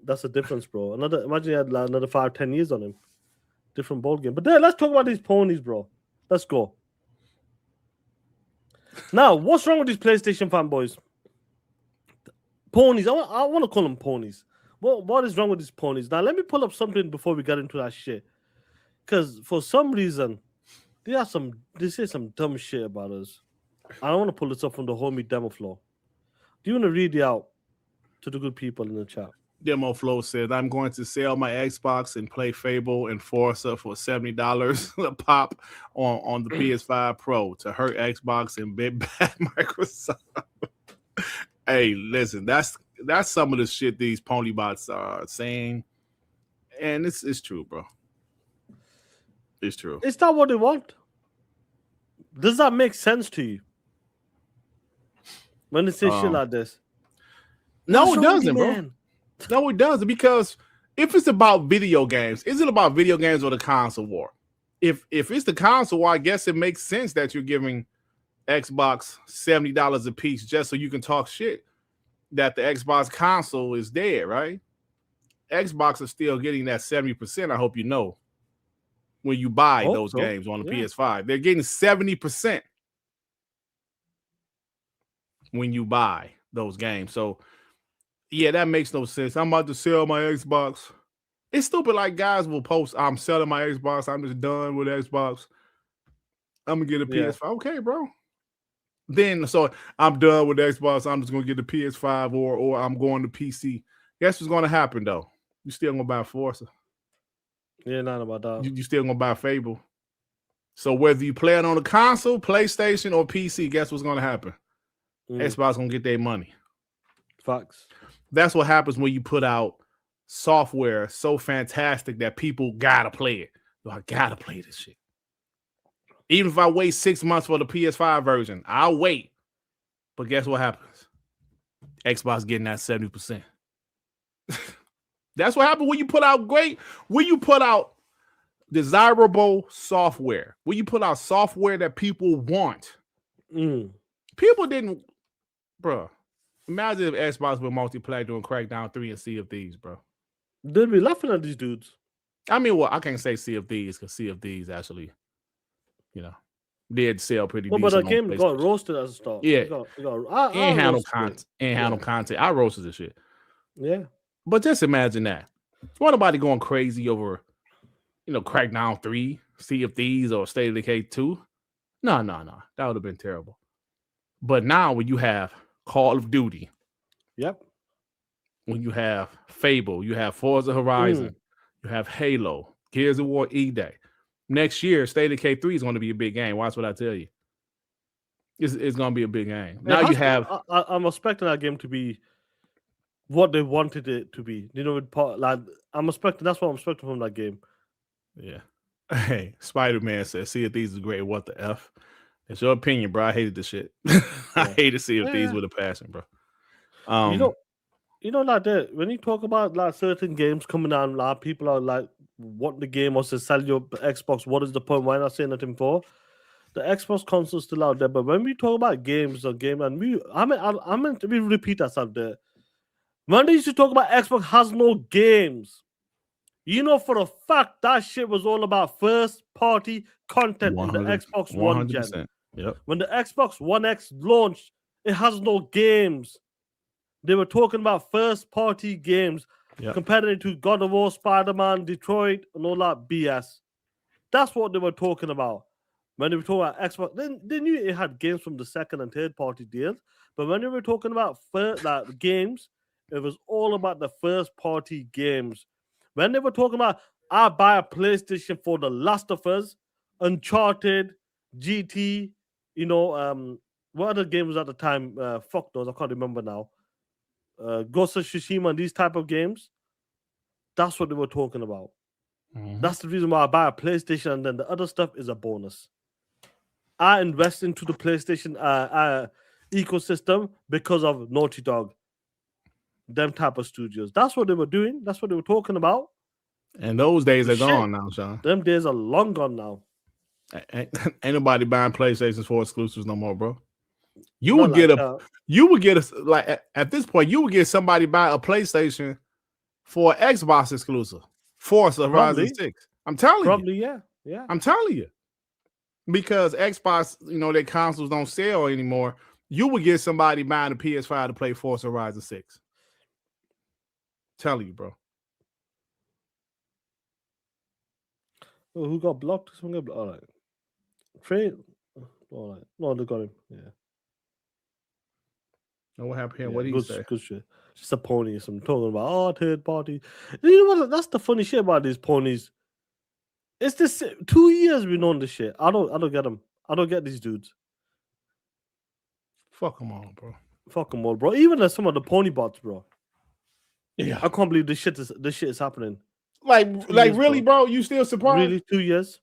That's the difference, bro. Imagine you had like another 5-10 years on him. Different ball game. But then let's talk about these ponies, bro. Let's go. Now, what's wrong with these PlayStation fanboys? Ponies. I want to call them ponies. What is wrong with these ponies? Now, let me pull up something before we get into that shit. Because for some reason, they say some dumb shit about us. I don't want to pull this up from the homie demo floor. Do you want to read it out to the good people in the chat? Demo Flow said, I'm going to sell my Xbox and play Fable and Forza for $70 a pop on the PS5 Pro to hurt Xbox and big bad Microsoft. Hey, listen, that's some of the shit these pony bots are saying. And it's true, bro. It's true. Is that what they want? Does that make sense to you? When they say shit like this? No, it doesn't, bro. No, it doesn't, because if it's about video games, is it about video games or the console war? If it's the console war, I guess it makes sense that you're giving Xbox $70 a piece just so you can talk shit that the Xbox console is dead, right? Xbox is still getting that 70%, I hope you know, when you buy those games on the PS5. They're getting 70% when you buy those games. So yeah, that makes no sense. I'm about to sell my Xbox. It's stupid. Like guys will post, I'm selling my Xbox. I'm just done with Xbox. I'm going to get a PS5. Okay, bro. Then, so I'm done with Xbox. I'm just going to get the PS5 or I'm going to PC. Guess what's going to happen, though? You still going to buy Forza. Yeah, not about that. You still going to buy Fable. So whether you play it on the console, PlayStation, or PC, guess what's going to happen? Xbox going to get their money. Facts. That's what happens when you put out software so fantastic that people gotta play it. I gotta play this shit. Even if I wait 6 months for the PS5 version, I'll wait. But guess what happens? Xbox getting that 70%. That's what happens when you put out desirable software. When you put out software that people want. People didn't, bro. Imagine if Xbox with multiplayer doing Crackdown 3 and Sea of Thieves, bro. They'd be laughing at these dudes. I mean, well, I can't say Sea of Thieves because Sea of Thieves actually, did sell pretty decent. But the game got roasted as a start. Yeah. Ain't handle content. I roasted this shit. Yeah. But just imagine that. What nobody going crazy over, Crackdown 3, Sea of Thieves, or State of Decay 2? No. That would have been terrible. But now when you have Call of Duty. Yep. When you have Fable, you have Forza Horizon, you have Halo, Gears of War E-Day. Next year, State of Decay 3 is going to be a big game. Watch what I tell you. It's going to be a big game. Now you have... I'm expecting that game to be what they wanted it to be. I'm expecting... That's what I'm expecting from that game. Yeah. Hey, Spider-Man says, Sea of Thieves is great. What the F? It's your opinion, bro. I hated this shit. I hated Sea of Thieves with a passion, bro. Like that, when you talk about like certain games coming out, like people are like, "What the game was to sell your Xbox? What is the point? Why not say nothing for?" The Xbox console is still out there, but when we talk about games, and I meant we repeat ourselves there. When they used to talk about Xbox has no games, for a fact that shit was all about first party content on the Xbox One gen. Yep. When the Xbox One X launched, it has no games. They were talking about first-party games, comparing it to God of War, Spider-Man, Detroit, and all that BS. That's what they were talking about. When they were talking about Xbox, they knew it had games from the second and third-party deals. But when they were talking about games, it was all about the first-party games. When they were talking about, I buy a PlayStation for The Last of Us, Uncharted, GT, what other games at the time? Fuck those, I can't remember now. Ghost of Tsushima and these type of games, that's what they were talking about. That's the reason why I buy a PlayStation, and then the other stuff is a bonus. I invest into the PlayStation ecosystem because of Naughty Dog, them type of studios. That's what they were doing. That's what they were talking about. And those days are gone now, Sean. Them days are long gone now. Ain't nobody buying PlayStations for exclusives no more, bro. You would get at this point, you would get somebody buy a PlayStation for Xbox exclusive. Forza Horizon 6. I'm telling you. Yeah. I'm telling you. Because Xbox, their consoles don't sell anymore. You would get somebody buying a PS5 to play Forza Horizon 6. Telling you, bro. Oh, who got blocked? Someone got blocked. All right. Trade. All right. No, they got him. Yeah. And what happened here? What did he say? Good shit. Just a pony. I'm talking about third party. You know what? That's the funny shit about these ponies. It's this 2 years we've known this shit. I don't get them. I don't get these dudes. Fuck them all, bro. Fuck them all, bro. Even some of the pony bots, bro. Yeah. I can't believe this shit is happening. Like really, bro? You still surprised? Really, 2 years?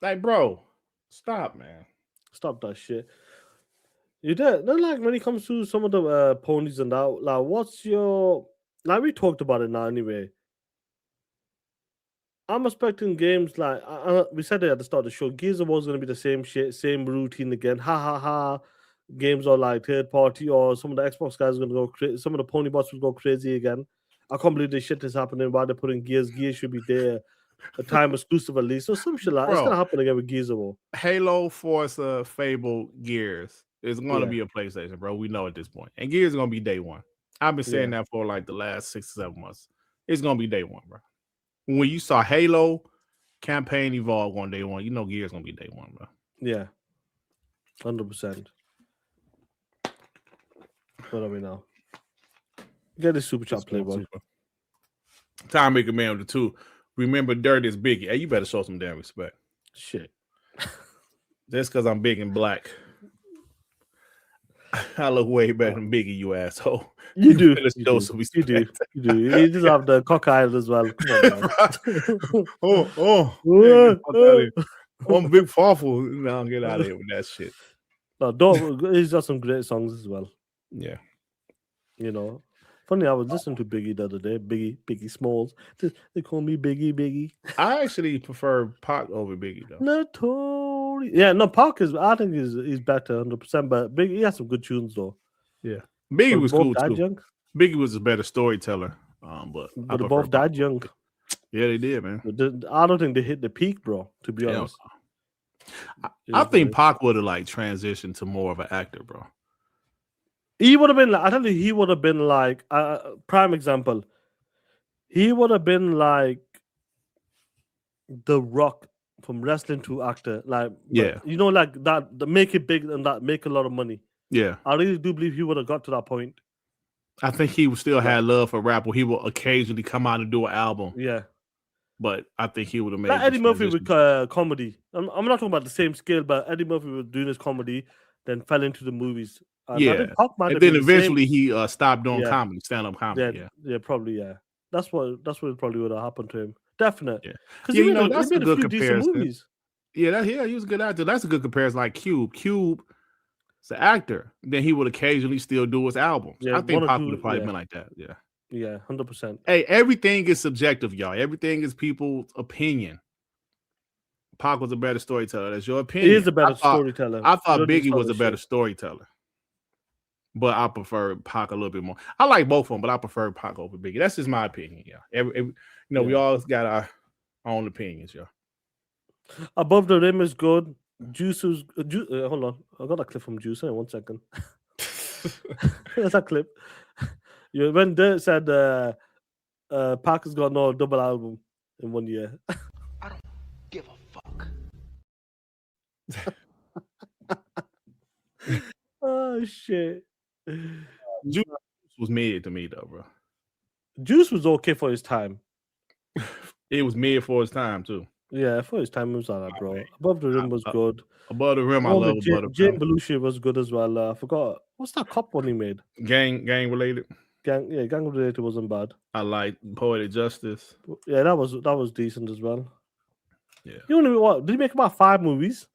Like, bro, stop, man. Stop that shit. You did. Then, like, when it comes to some of the ponies and that, like, what's your... Like, we talked about it now anyway. I'm expecting games like... we said it at the start of the show. Gears of War is going to be the same shit, same routine again. Ha, ha, ha. Games are like third party, or some of the Xbox guys are going to go crazy. Some of the pony bots will go crazy again. I can't believe this shit is happening. Why they're putting Gears? Gears should be there. A time exclusive at least. So some shit like... It's going to happen again with Gears of War. Halo, Forza, Fable, Gears. It's going to be a PlayStation, bro. We know at this point. And Gears is going to be day one. I've been saying that for like the last 6 or 7 months. It's going to be day one, bro. When you saw Halo campaign evolve on day one, Gears is going to be day one, bro. Yeah. 100%. What are we now? Get this super chat playboy. Time Maker Man with the 2. Remember, dirt is Biggie. Hey, you better show some damn respect. Shit. Just because I'm big and black. I look way better than Biggie, you asshole. You do. You do. You just have the cockeyed as well. Come on, I'm big powerful. Now get out of here with that shit. No, he's got some great songs as well. Yeah. Funny, I was listening to Biggie the other day. Biggie Smalls. They call me Biggie. I actually prefer Pac over Biggie though. Notorious. Yeah, no, Pac I think he's better 100%. But Biggie, he has some good tunes though. Yeah, Biggie was cool too. Young. Biggie was a better storyteller. But they both died young. Yeah, they did, man. I don't think they hit the peak, bro. To be honest, I think Pac would have like transitioned to more of an actor, bro. He would have been like, I tell you, he would have been like, prime example. He would have been like The Rock from wrestling to actor. Like, like that, make it big and that make a lot of money. Yeah. I really do believe he would have got to that point. I think he would still had love for rap, where he will occasionally come out and do an album. Yeah. But I think he would have made like Eddie Murphy with comedy. I'm not talking about the same scale, but Eddie Murphy was doing his comedy, then fell into the movies. And then eventually he stopped doing comedy, stand-up comedy. Yeah, probably. Yeah, that's what probably would have happened to him. Definitely. Yeah, that's a good comparison. Yeah, he was a good actor. That's a good comparison. Like Cube. Cube is an actor. Then he would occasionally still do his albums. Yeah, I think Pac would have probably been like that. Yeah. Yeah, 100%. Hey, everything is subjective, y'all. Everything is people's opinion. Pac was a better storyteller. That's your opinion. He is a better storyteller. I thought Biggie was a better storyteller. But I prefer Pac a little bit more. I like both of them, but I prefer Pac over Biggie. That's just my opinion, yeah. We all got our own opinions, yeah. Above the Rim is good. Juice was... hold on. I got a clip from Juice. Hang on 1 second. That's a clip. When Dirt said Pac has got no double album in 1 year. I don't give a fuck. Oh, shit. Juice was mid to me, though, bro. Juice was okay for his time. It was mid for his time, too. Yeah, for his time, it was all right, bro. Above the Rim was good. Above the Rim, I love Above the Rim. Jane Belushi was good as well. I forgot. What's that cop one he made? Gang related. Gang related wasn't bad. I like Poetic Justice. Yeah, that was decent as well. Yeah. You know what? Did he make about 5 movies?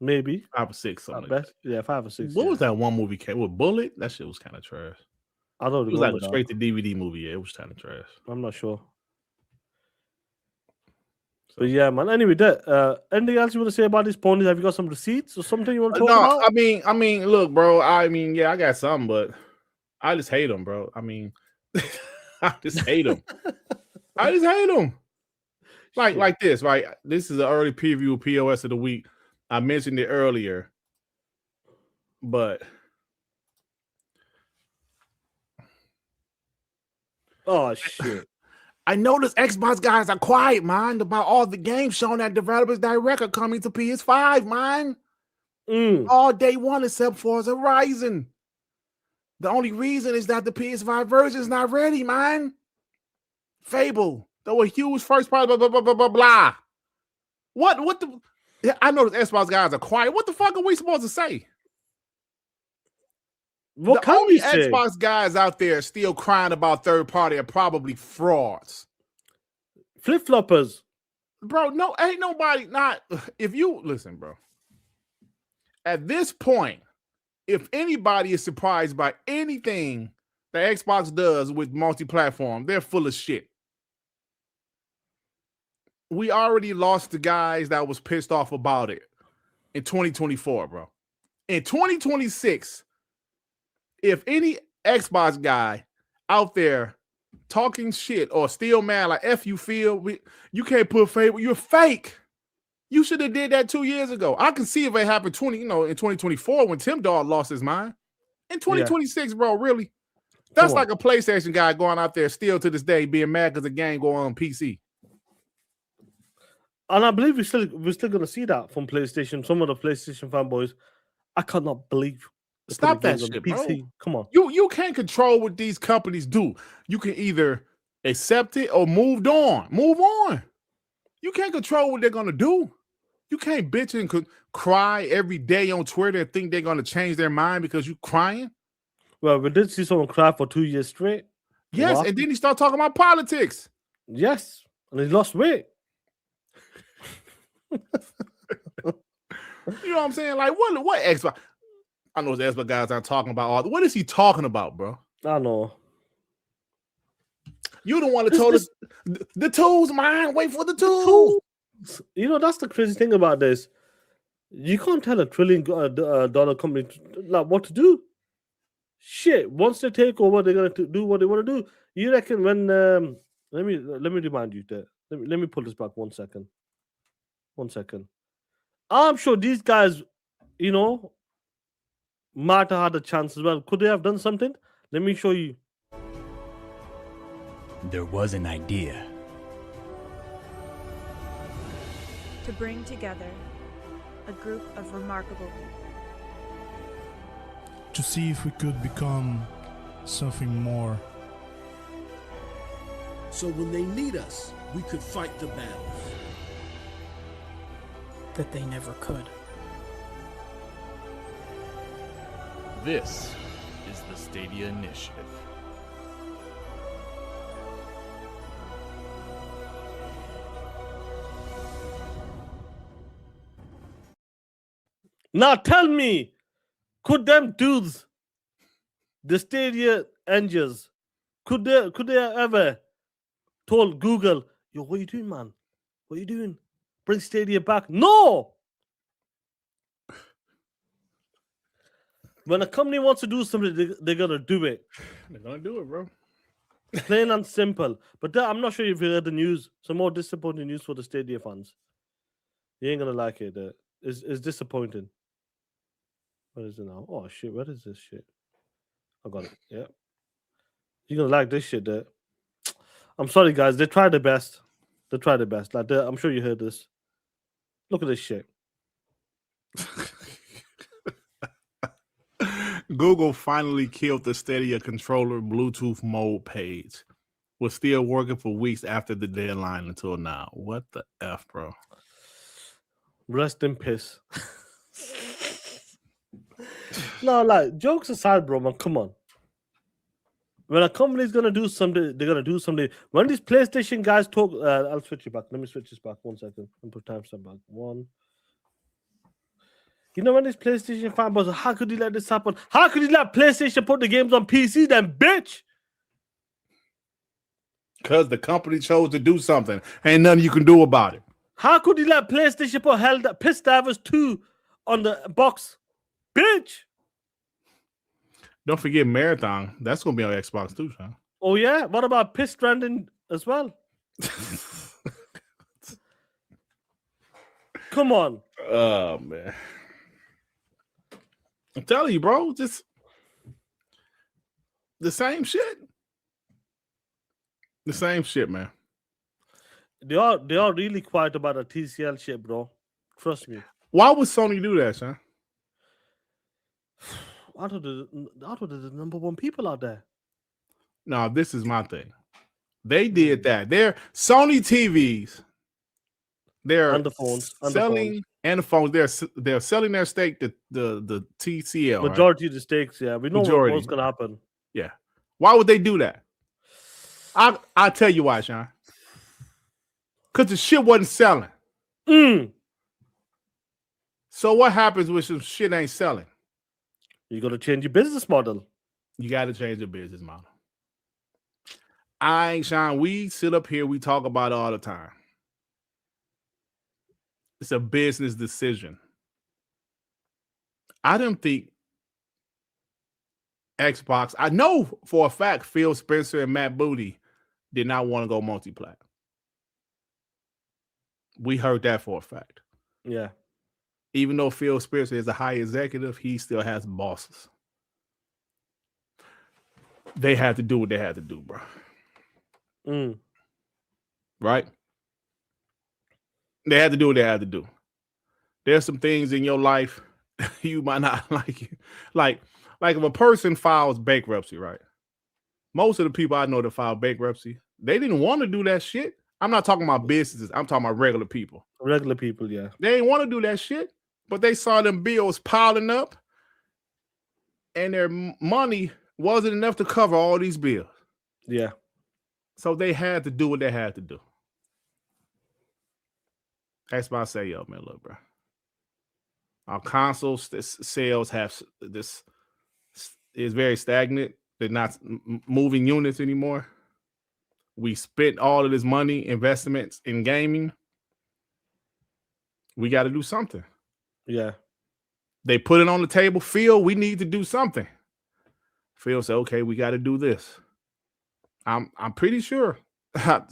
Maybe 5 or 6, something like that. Yeah, 5 or 6. What was that one movie with Bullet? That shit was kind of trash. I don't know. It was like a straight to DVD movie. Yeah, it was kind of trash. I'm not sure. But yeah, man. Anyway, anything else you want to say about these ponies? Have you got some receipts or something you want to talk about? I mean, look, bro. I got some, but I just hate them, bro. I mean, I just hate them. I just hate them. Like this, right? This is an early preview of POS of the week. I mentioned it earlier, but oh shit. I noticed Xbox guys are quiet, man, about all the games shown at Developers Direct are coming to PS5, man. All day one except Forza Horizon. The only reason is that the PS5 version is not ready, man. Fable, though a huge first party, blah, blah, blah, blah, blah, blah. What the? I know the Xbox guys are quiet. What the fuck are we supposed to say? What the only Xbox guys out there still crying about third party are probably frauds. Flip-floppers. Bro, no, ain't nobody not. If you listen, bro, at this point, if anybody is surprised by anything that Xbox does with multi-platform, they're full of shit. We already lost the guys that was pissed off about it in 2024, bro. In 2026, if any Xbox guy out there talking shit or still mad like F you feel, you can't put Fable, you're fake. You should have did that 2 years ago. I can see if it happened in 2024 when Tim Dog lost his mind. In 2026, bro, really? That's like a PlayStation guy going out there still to this day being mad because the game going on PC. And I believe we're still going to see that from PlayStation. Some of the PlayStation fanboys, I cannot believe. Stop that shit, bro. Come on. You can't control what these companies do. You can either accept it or move on. Move on. You can't control what they're going to do. You can't bitch and cry every day on Twitter and think they're going to change their mind because you're crying. Well, we did see someone cry for 2 years straight. Yes, and then he started talking about politics. Yes, and he lost weight. You know what I'm saying? Like, what Xbox? I know the Xbox guys aren't talking about all. What is he talking about, bro? I know. You the one that told us the tools, man. Wait for the tools. You know, that's the crazy thing about this. You can't tell $1 trillion company like what to do. Shit, once they take over, they're gonna do what they want to do. You reckon when? Let me remind you that. Let me pull this back 1 second. 1 second. I'm sure these guys, you know, might have had a chance as well. Could they have done something? Let me show you. There was an idea to bring together a group of remarkable people. To see if we could become something more. So when they need us, we could fight the battles that they never could. This is the Stadia Initiative. Now tell me, could them dudes, the Stadia engines, could they ever told Google, yo, what are you doing, man? What are you doing? Bring Stadia back? No! When a company wants to do something, they're going to do it. They're going to do it, bro. Plain and simple. But I'm not sure if you heard the news. Some more disappointing news for the Stadia fans. You ain't going to like it. It's disappointing. What is it now? Oh, shit. What is this shit? I got it. Yeah. You're going to like this shit there. I'm sorry, guys. They tried their best. They tried their best. Like, I'm sure you heard this. Look at this shit. Google finally killed the Stadia controller Bluetooth mode page. Was still working for weeks after the deadline until now. What the F, bro? Rest in peace. No, like, jokes aside, bro, man, come on. When a company's going to do something, they're going to do something. When these PlayStation guys talk, I'll switch it back. Let me switch this back 1 second and put timestamp back. One. You know when these PlayStation fanboys, how could you let this happen? How could you let PlayStation put the games on PC then, bitch? Because the company chose to do something. Ain't nothing you can do about it. How could you let PlayStation put Piss Divers 2 on the box? Bitch! Don't forget Marathon. That's going to be on Xbox too, son. Oh yeah, what about Piss Stranding as well? Come on. Oh man, I'm telling you, bro, just the same shit. The same shit, man. They are really quiet about the TCL shit, bro. Trust me. Why would Sony do that, son? I thought they're the number one people out there. No, this is my thing. They did that. They're Sony TVs. They're And the phones. selling and the phones. They're selling their stake to the TCL. Majority of the stakes, yeah. We know what's gonna happen. Yeah. Why would they do that? I'll tell you why, Sean. Because the shit wasn't selling. So what happens when some shit ain't selling? You got to change your business model. You got to change the business model. Sean, we sit up here, we talk about it all the time. It's a business decision. I didn't think Xbox, I know for a fact Phil Spencer and Matt Booty did not want to go multi-plat. We heard that for a fact. Yeah. Even though Phil Spencer is a high executive, he still has bosses. They had to do what they had to do, bro. Right? They had to do what they had to do. There's some things in your life you might not like it. Like if a person files bankruptcy, right? Most of the people I know that file bankruptcy, they didn't want to do that shit. I'm not talking about businesses. I'm talking about regular people. Regular people, yeah. They didn't want to do that shit, but they saw them bills piling up and their money wasn't enough to cover all these bills. Yeah. So they had to do what they had to do. That's why I say, yo, man, look, bro. Our console sales have this is very stagnant. They're not moving units anymore. We spent all of this money, investments in gaming. We got to do something. Yeah. They put it on the table. Phil, we need to do something. Phil said, okay, we got to do this. I'm pretty sure.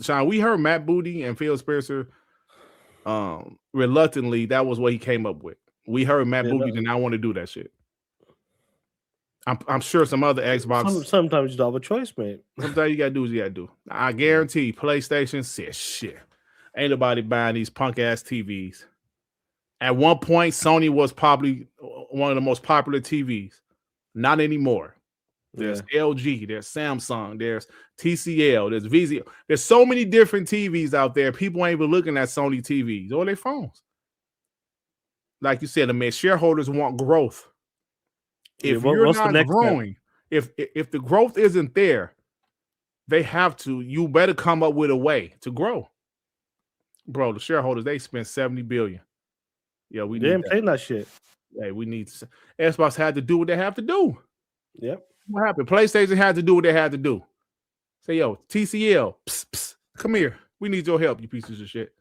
Sean, we heard Matt Booty and Phil Spencer reluctantly, that was what he came up with. We heard Matt Booty did not want to do that shit. I'm sure some other Xbox. Sometimes you don't have a choice, mate. Sometimes you gotta do what you gotta do. I guarantee PlayStation said shit. Ain't nobody buying these punk ass TVs. At one point, Sony was probably one of the most popular TVs. Not anymore. There's LG, there's Samsung, there's TCL, there's VZO. There's so many different TVs out there. People ain't even looking at Sony TVs or their phones. Like you said, shareholders want growth. If you're not growing, if the growth isn't there, they have to. You better come up with a way to grow, bro. The shareholders, they spent $70 billion. Yeah, they ain't playing that shit. Hey, we need to. Xbox had to do what they have to do. Yep. What happened? PlayStation had to do what they had to do. Say, yo, TCL, come here. We need your help, you pieces of shit.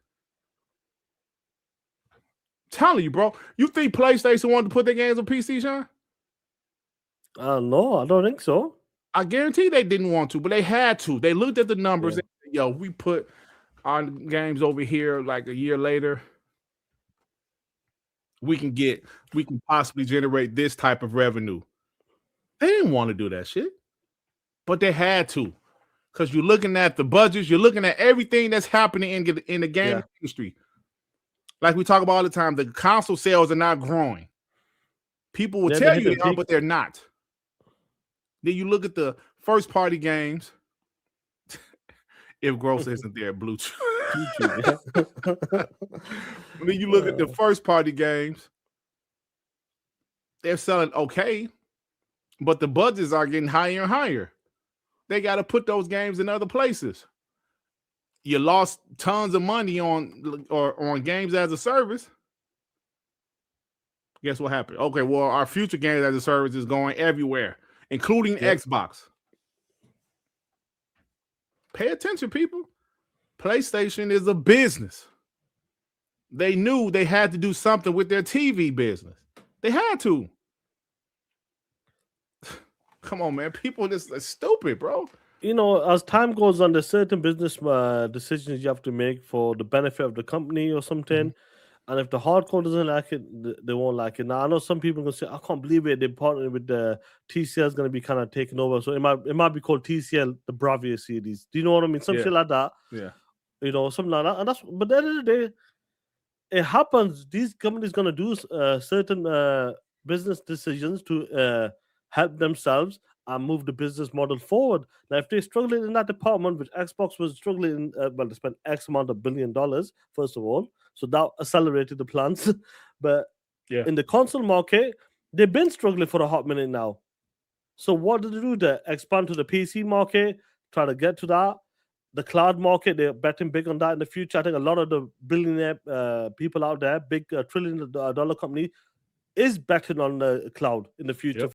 Telling you, bro. You think PlayStation wanted to put their games on PC, Sean? No, I don't think so. I guarantee they didn't want to, but they had to. They looked at the numbers and said, yo, we put our games over here like a year later. We can possibly generate this type of revenue. They didn't want to do that shit, but they had to. Because you're looking at the budgets, you're looking at everything that's happening in the game industry. Like we talk about all the time, the console sales are not growing. People will tell you they are, but they're not. Then you look at the first party games. If growth isn't there, Bluetooth. Then you look at the first party games. They're selling okay, but the budgets are getting higher and higher. They got to put those games in other places. You lost tons of money on games as a service. Guess what happened? Okay, well, our future games as a service is going everywhere, including Xbox. Pay attention, people. PlayStation is a business. They knew they had to do something with their TV business. They had to. Come on, man. People just are stupid, bro. You know, as time goes on, there's certain business decisions you have to make for the benefit of the company or something. And if the hardcore doesn't like it, they won't like it. Now, I know some people are going to say, I can't believe it. They partnered with the TCL is going to be kind of taken over. So it might be called TCL, the Bravia series. Do you know what I mean? Some shit like that. Yeah. You know, something like that. And that's, but at the end of the day, it happens. These companies going to do certain business decisions to help themselves and move the business model forward. Now, if they're struggling in that department, which Xbox was struggling, well, they spent X amount of $1 billion, first of all, so that accelerated the plans. But in the console market, they've been struggling for a hot minute now. So what did they do? They expand to the PC market, try to get to that. The cloud market, they're betting big on that in the future. I think a lot of the billionaire people out there, big $1 trillion company, is betting on the cloud in the future.